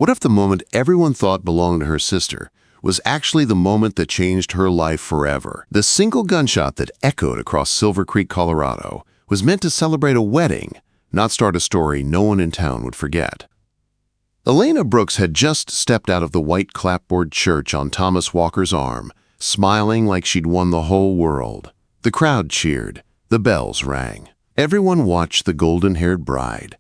What if the moment everyone thought belonged to her sister was actually the moment that changed her life forever? The single gunshot that echoed across Silver Creek, Colorado, was meant to celebrate a wedding, not start a story no one in town would forget. Elena Brooks had just stepped out of the white clapboard church on Thomas Walker's arm, smiling like she'd won the whole world. The crowd cheered. The bells rang. Everyone watched the golden-haired bride.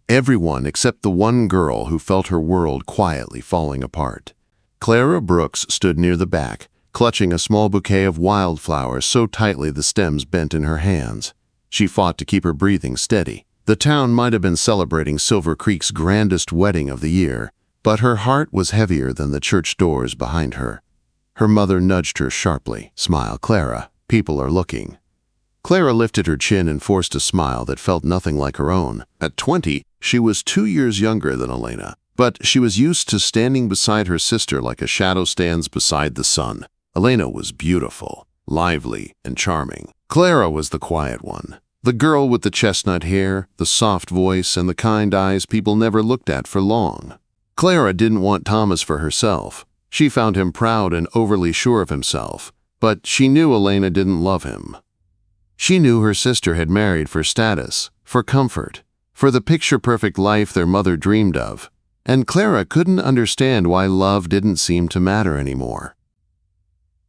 Everyone except the one girl who felt her world quietly falling apart. Clara Brooks stood near the back, clutching a small bouquet of wildflowers so tightly the stems bent in her hands. She fought to keep her breathing steady. The town might have been celebrating Silver Creek's grandest wedding of the year, but her heart was heavier than the church doors behind her. Her mother nudged her sharply. "Smile, Clara. People are looking." Clara lifted her chin and forced a smile that felt nothing like her own. At 20, she was 2 years younger than Elena, but she was used to standing beside her sister like a shadow stands beside the sun. Elena was beautiful, lively, and charming. Clara was the quiet one. The girl with the chestnut hair, the soft voice, and the kind eyes people never looked at for long. Clara didn't want Thomas for herself. She found him proud and overly sure of himself, but she knew Elena didn't love him. She knew her sister had married for status, for comfort, for the picture-perfect life their mother dreamed of, and Clara couldn't understand why love didn't seem to matter anymore.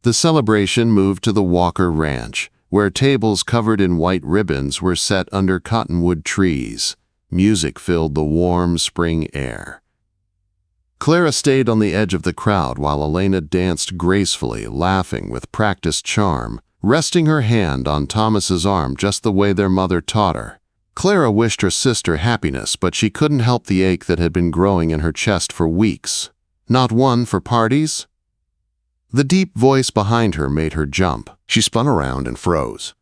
The celebration moved to the Walker Ranch, where tables covered in white ribbons were set under cottonwood trees. Music filled the warm spring air. Clara stayed on the edge of the crowd while Elena danced gracefully, laughing with practiced charm, resting her hand on Thomas's arm just the way their mother taught her. Clara wished her sister happiness, but she couldn't help the ache that had been growing in her chest for weeks. Not one for parties? The deep voice behind her made her jump. She spun around and froze.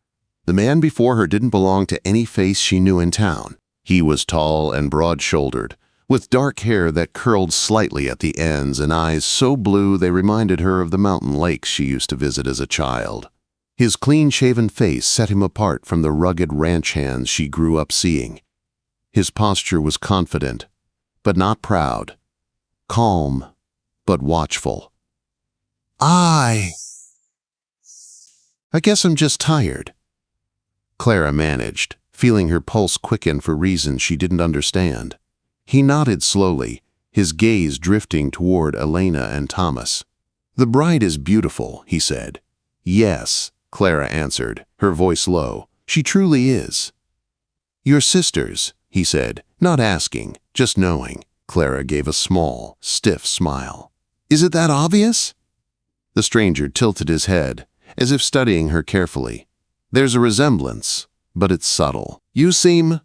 The man before her didn't belong to any face she knew in town. He was tall and broad-shouldered, with dark hair that curled slightly at the ends and eyes so blue they reminded her of the mountain lakes she used to visit as a child. His clean-shaven face set him apart from the rugged ranch hands she grew up seeing. His posture was confident, but not proud. Calm, but watchful. I guess I'm just tired," Clara managed, feeling her pulse quicken for reasons she didn't understand. He nodded slowly, his gaze drifting toward Elena and Thomas. "The bride is beautiful," he said. "Yes," Clara answered, her voice low. "She truly is." "Your sisters," he said, not asking, just knowing. Clara gave a small, stiff smile. "Is it that obvious?" The stranger tilted his head, as if studying her carefully. "There's a resemblance, but it's subtle. You seem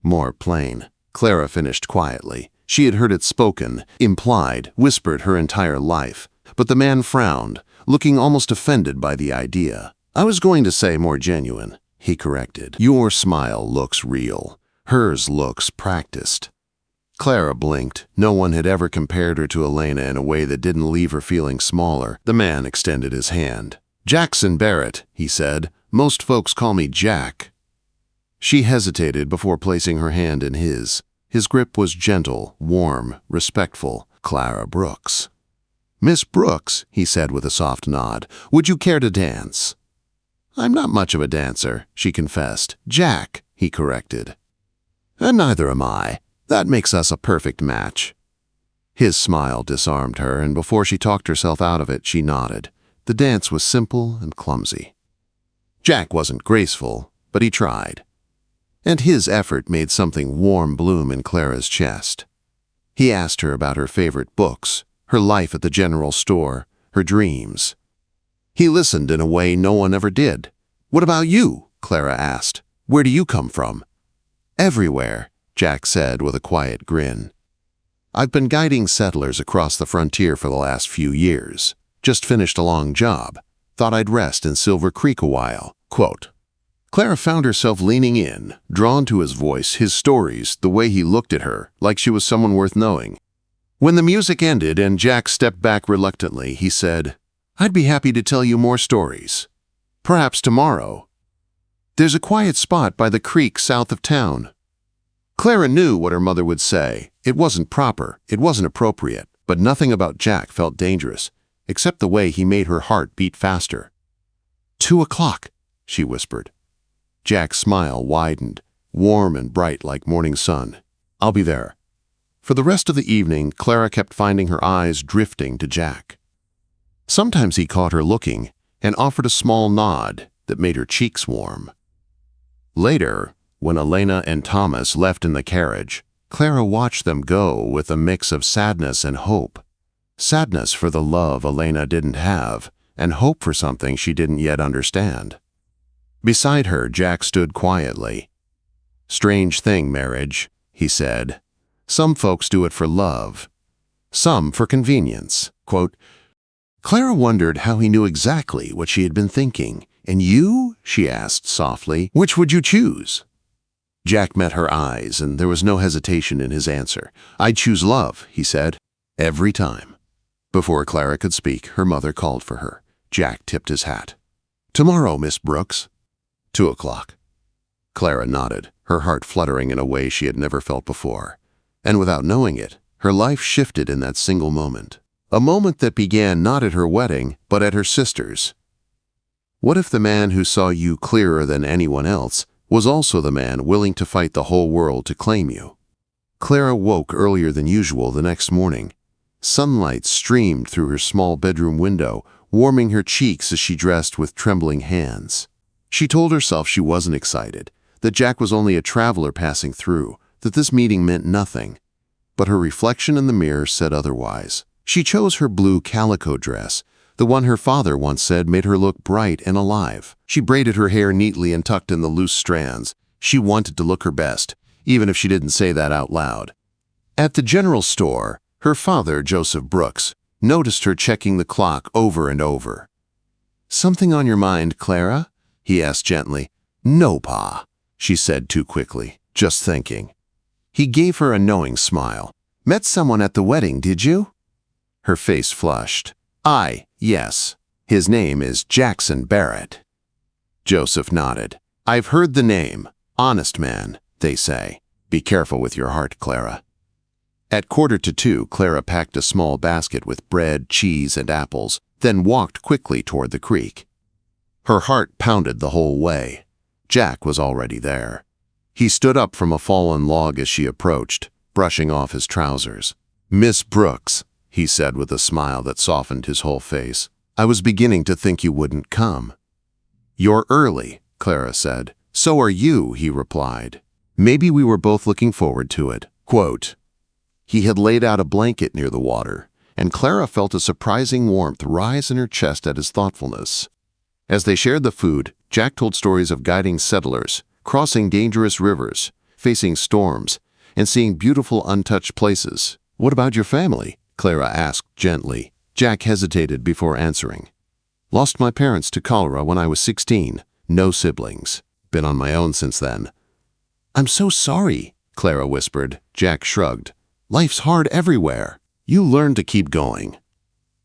more plain," Clara finished quietly. She had heard it spoken, implied, whispered her entire life, but the man frowned, looking almost offended by the idea. "I was going to say more genuine," he corrected. "Your smile looks real. Hers looks practiced." Clara blinked. No one had ever compared her to Elena in a way that didn't leave her feeling smaller. The man extended his hand. "Jackson Barrett," he said. "Most folks call me Jack." She hesitated before placing her hand in his. His grip was gentle, warm, respectful. "Clara Brooks." "Miss Brooks," he said with a soft nod, "would you care to dance?" "I'm not much of a dancer," she confessed. "Jack," he corrected. "And neither am I. That makes us a perfect match." His smile disarmed her, and before she talked herself out of it, she nodded. The dance was simple and clumsy. Jack wasn't graceful, but he tried. And his effort made something warm bloom in Clara's chest. He asked her about her favorite books, her life at the general store, her dreams. He listened in a way no one ever did. "What about you?" Clara asked. "Where do you come from?" "Everywhere," Jack said with a quiet grin. "I've been guiding settlers across the frontier for the last few years. Just finished a long job. Thought I'd rest in Silver Creek a while." Quote. Clara found herself leaning in, drawn to his voice, his stories, the way he looked at her, like she was someone worth knowing. When the music ended and Jack stepped back reluctantly, he said, "I'd be happy to tell you more stories. Perhaps tomorrow. There's a quiet spot by the creek south of town." Clara knew what her mother would say. It wasn't proper, it wasn't appropriate, but nothing about Jack felt dangerous, except the way he made her heart beat faster. 2 o'clock, she whispered. Jack's smile widened, warm and bright like morning sun. I'll be there. For the rest of the evening, Clara kept finding her eyes drifting to Jack. Sometimes he caught her looking and offered a small nod that made her cheeks warm. Later, when Elena and Thomas left in the carriage, Clara watched them go with a mix of sadness and hope. Sadness for the love Elena didn't have, and hope for something she didn't yet understand. Beside her, Jack stood quietly. Strange thing, marriage, he said. Some folks do it for love, some for convenience. Quote, Clara wondered how he knew exactly what she had been thinking. And you? She asked softly. Which would you choose? Jack met her eyes, and there was no hesitation in his answer. I'd choose love, he said, every time. Before Clara could speak, her mother called for her. Jack tipped his hat. Tomorrow, Miss Brooks. 2 o'clock. Clara nodded, her heart fluttering in a way she had never felt before. And without knowing it, her life shifted in that single moment. A moment that began not at her wedding, but at her sister's. What if the man who saw you clearer than anyone else was also the man willing to fight the whole world to claim you? Clara woke earlier than usual the next morning. Sunlight streamed through her small bedroom window, warming her cheeks as she dressed with trembling hands. She told herself she wasn't excited, that Jack was only a traveler passing through, that this meeting meant nothing. But her reflection in the mirror said otherwise. She chose her blue calico dress, the one her father once said made her look bright and alive. She braided her hair neatly and tucked in the loose strands. She wanted to look her best, even if she didn't say that out loud. At the general store, her father, Joseph Brooks, noticed her checking the clock over and over. Something on your mind, Clara? He asked gently. No, Pa, she said too quickly, just thinking. He gave her a knowing smile. Met someone at the wedding, did you? Her face flushed. Yes. His name is Jackson Barrett. Joseph nodded. I've heard the name. Honest man, they say. Be careful with your heart, Clara. At 1:45, Clara packed a small basket with bread, cheese, and apples, then walked quickly toward the creek. Her heart pounded the whole way. Jack was already there. He stood up from a fallen log as she approached, brushing off his trousers. Miss Brooks, he said with a smile that softened his whole face. I was beginning to think you wouldn't come. You're early, Clara said. So are you, he replied. Maybe we were both looking forward to it. Quote, he had laid out a blanket near the water, and Clara felt a surprising warmth rise in her chest at his thoughtfulness. As they shared the food, Jack told stories of guiding settlers, crossing dangerous rivers, facing storms, and seeing beautiful untouched places. What about your family? Clara asked gently. Jack hesitated before answering. Lost my parents to cholera when I was 16. No siblings. Been on my own since then. I'm so sorry, Clara whispered. Jack shrugged. Life's hard everywhere. You learn to keep going.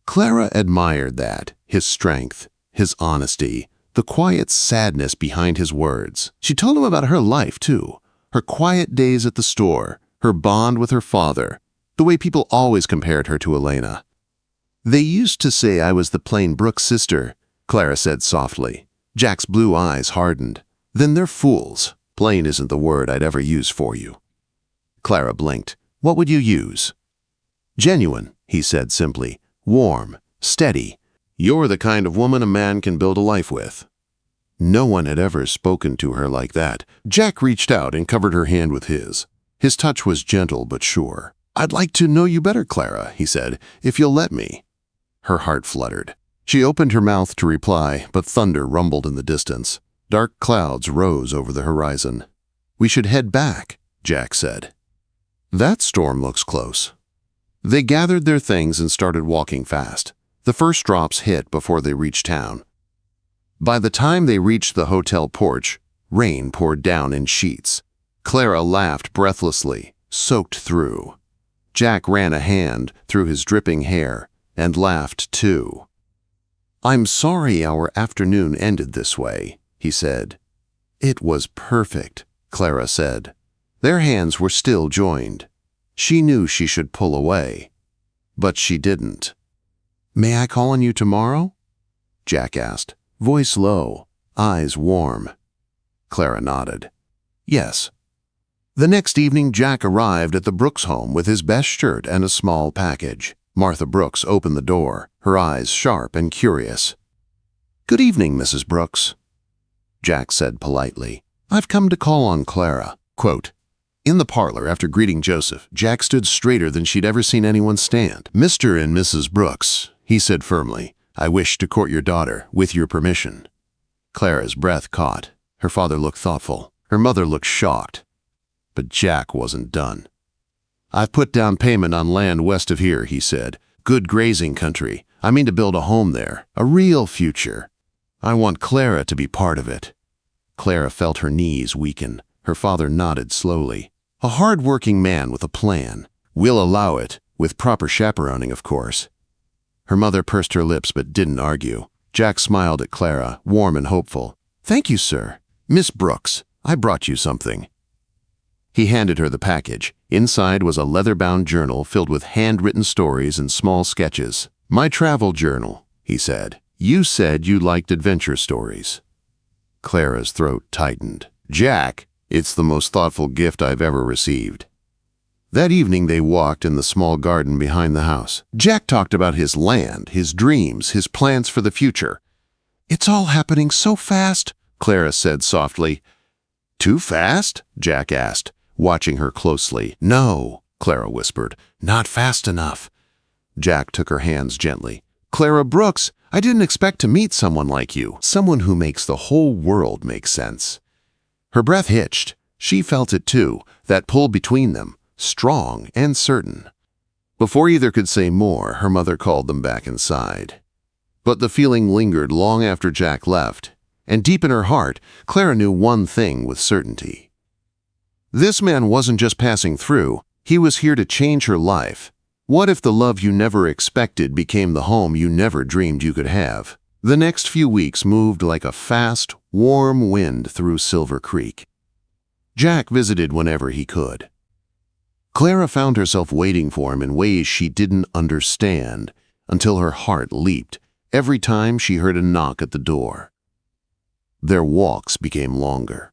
Clara admired that, his strength, his honesty, the quiet sadness behind his words. She told him about her life, too. Her quiet days at the store, her bond with her father, the way people always compared her to Elena. They used to say I was the plain Brooks sister, Clara said softly. Jack's blue eyes hardened. Then they're fools. Plain isn't the word I'd ever use for you. Clara blinked. What would you use? Genuine, he said simply. Warm, steady. You're the kind of woman a man can build a life with. No one had ever spoken to her like that. Jack reached out and covered her hand with his. His touch was gentle but sure. I'd like to know you better, Clara, he said, if you'll let me. Her heart fluttered. She opened her mouth to reply, but thunder rumbled in the distance. Dark clouds rose over the horizon. We should head back, Jack said. That storm looks close. They gathered their things and started walking fast. The first drops hit before they reached town. By the time they reached the hotel porch, rain poured down in sheets. Clara laughed breathlessly, soaked through. Jack ran a hand through his dripping hair and laughed too. I'm sorry our afternoon ended this way, he said. It was perfect, Clara said. Their hands were still joined. She knew she should pull away, but she didn't. "May I call on you tomorrow?" Jack asked, voice low, eyes warm. Clara nodded. Yes. The next evening, Jack arrived at the Brooks home with his best shirt and a small package. Martha Brooks opened the door, her eyes sharp and curious. "Good evening, Mrs. Brooks," Jack said politely. "I've come to call on Clara." Quote, in the parlor, after greeting Joseph, Jack stood straighter than she'd ever seen anyone stand. "Mr. and Mrs. Brooks," he said firmly, "I wish to court your daughter, with your permission." Clara's breath caught. Her father looked thoughtful. Her mother looked shocked. But Jack wasn't done. "I've put down payment on land west of here," he said. "Good grazing country. I mean to build a home there, a real future. I want Clara to be part of it." Clara felt her knees weaken. Her father nodded slowly. "A hard-working man with a plan. We'll allow it, with proper chaperoning, of course." Her mother pursed her lips but didn't argue. Jack smiled at Clara, warm and hopeful. "Thank you, sir. Miss Brooks, I brought you something." He handed her the package. Inside was a leather-bound journal filled with handwritten stories and small sketches. "My travel journal," he said. "You said you liked adventure stories." Clara's throat tightened. "Jack, it's the most thoughtful gift I've ever received." That evening they walked in the small garden behind the house. Jack talked about his land, his dreams, his plans for the future. "It's all happening so fast," Clara said softly. "Too fast?" Jack asked, watching her closely. "No," Clara whispered, "not fast enough." Jack took her hands gently. "Clara Brooks, I didn't expect to meet someone like you, someone who makes the whole world make sense." Her breath hitched. She felt it too, that pull between them, strong and certain. Before either could say more, her mother called them back inside. But the feeling lingered long after Jack left, and deep in her heart, Clara knew one thing with certainty. This man wasn't just passing through, he was here to change her life. What if the love you never expected became the home you never dreamed you could have? The next few weeks moved like a fast, warm wind through Silver Creek. Jack visited whenever he could. Clara found herself waiting for him in ways she didn't understand, until her heart leaped every time she heard a knock at the door. Their walks became longer.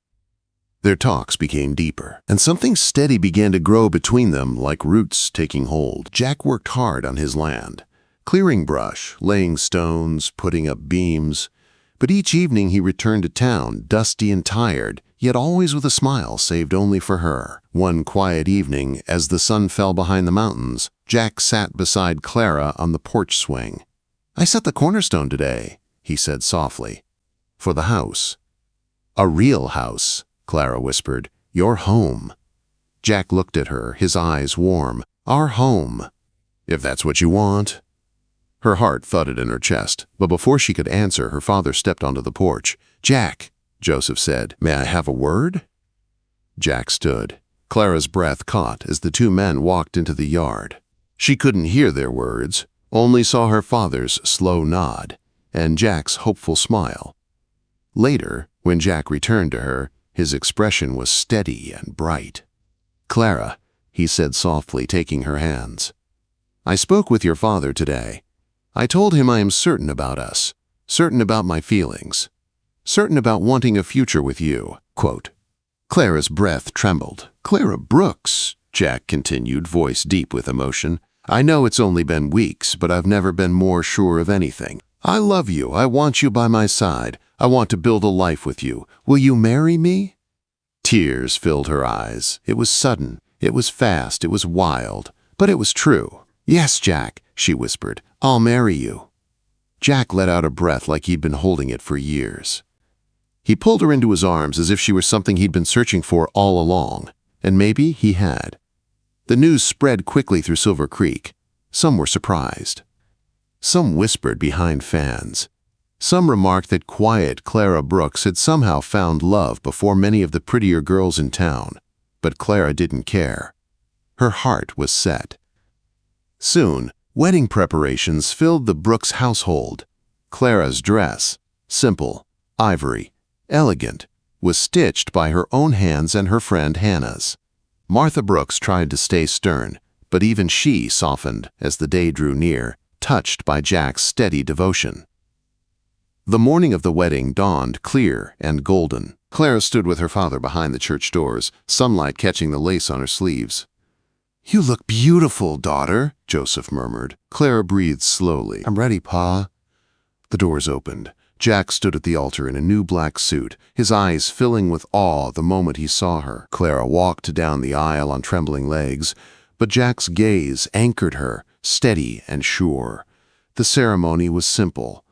Their talks became deeper, and something steady began to grow between them like roots taking hold. Jack worked hard on his land, clearing brush, laying stones, putting up beams. But each evening he returned to town, dusty and tired, yet always with a smile saved only for her. One quiet evening, as the sun fell behind the mountains, Jack sat beside Clara on the porch swing. "I set the cornerstone today," he said softly, "for the house." "A real house," Clara whispered. "Your home." Jack looked at her, his eyes warm. "Our home, if that's what you want." Her heart thudded in her chest, but before she could answer, her father stepped onto the porch. "Jack," Joseph said, "may I have a word?" Jack stood. Clara's breath caught as the two men walked into the yard. She couldn't hear their words, only saw her father's slow nod and Jack's hopeful smile. Later, when Jack returned to her, his expression was steady and bright. "Clara," he said softly, taking her hands, "I spoke with your father today. I told him I am certain about us, certain about my feelings, certain about wanting a future with you." Quote. Clara's breath trembled. "Clara Brooks," Jack continued, voice deep with emotion, "I know it's only been weeks, but I've never been more sure of anything. I love you. I want you by my side. I want to build a life with you. Will you marry me?" Tears filled her eyes. It was sudden. It was fast. It was wild. But it was true. "Yes, Jack," she whispered. "I'll marry you." Jack let out a breath like he'd been holding it for years. He pulled her into his arms as if she were something he'd been searching for all along, and maybe he had. The news spread quickly through Silver Creek. Some were surprised. Some whispered behind fans. Some remarked that quiet Clara Brooks had somehow found love before many of the prettier girls in town. But Clara didn't care. Her heart was set. Soon, wedding preparations filled the Brooks household. Clara's dress, simple, ivory, elegant, was stitched by her own hands and her friend Hannah's. Martha Brooks tried to stay stern, but even she softened as the day drew near, touched by Jack's steady devotion. The morning of the wedding dawned clear and golden. Clara stood with her father behind the church doors, sunlight catching the lace on her sleeves. "You look beautiful, daughter," Joseph murmured. Clara breathed slowly. "I'm ready, Pa." The doors opened. Jack stood at the altar in a new black suit, his eyes filling with awe the moment he saw her. Clara walked down the aisle on trembling legs, but Jack's gaze anchored her, steady and sure. The ceremony was simple,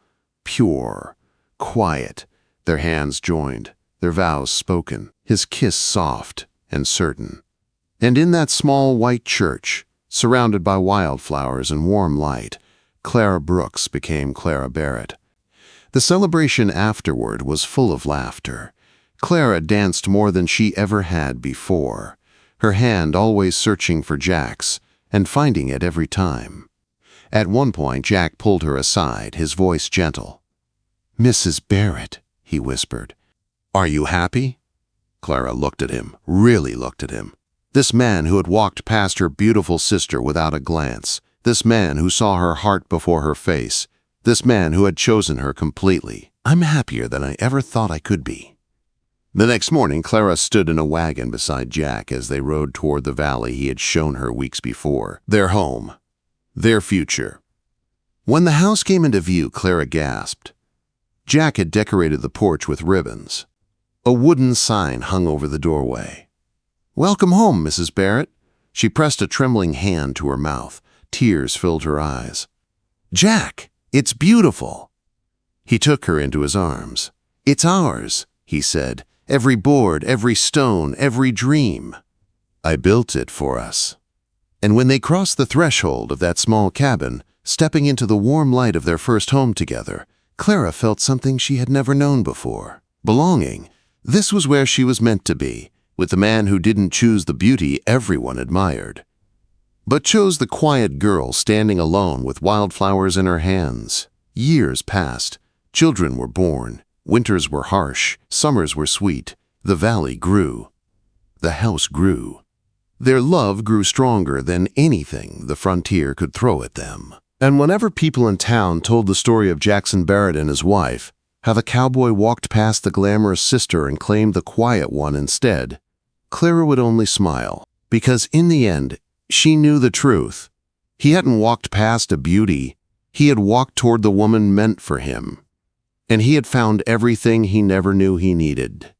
pure, quiet, their hands joined, their vows spoken, his kiss soft and certain. And in that small white church, surrounded by wildflowers and warm light, Clara Brooks became Clara Barrett. The celebration afterward was full of laughter. Clara danced more than she ever had before, her hand always searching for Jack's and finding it every time. At one point, Jack pulled her aside, his voice gentle. "Mrs. Barrett," he whispered, "are you happy?" Clara looked at him, really looked at him. This man who had walked past her beautiful sister without a glance, this man who saw her heart before her face, this man who had chosen her completely. "I'm happier than I ever thought I could be." The next morning, Clara stood in a wagon beside Jack as they rode toward the valley he had shown her weeks before. Their home. Their future. When the house came into view, Clara gasped. Jack had decorated the porch with ribbons. A wooden sign hung over the doorway. "Welcome home, Mrs. Barrett." She pressed a trembling hand to her mouth. Tears filled her eyes. "Jack, it's beautiful." He took her into his arms. "It's ours," he said. "Every board, every stone, every dream. I built it for us." And when they crossed the threshold of that small cabin, stepping into the warm light of their first home together, Clara felt something she had never known before. Belonging. This was where she was meant to be, with the man who didn't choose the beauty everyone admired, but chose the quiet girl standing alone with wildflowers in her hands. Years passed. Children were born. Winters were harsh. Summers were sweet. The valley grew. The house grew. Their love grew stronger than anything the frontier could throw at them. And whenever people in town told the story of Jackson Barrett and his wife, how the cowboy walked past the glamorous sister and claimed the quiet one instead, Clara would only smile, because in the end, she knew the truth. He hadn't walked past a beauty. He had walked toward the woman meant for him. And he had found everything he never knew he needed.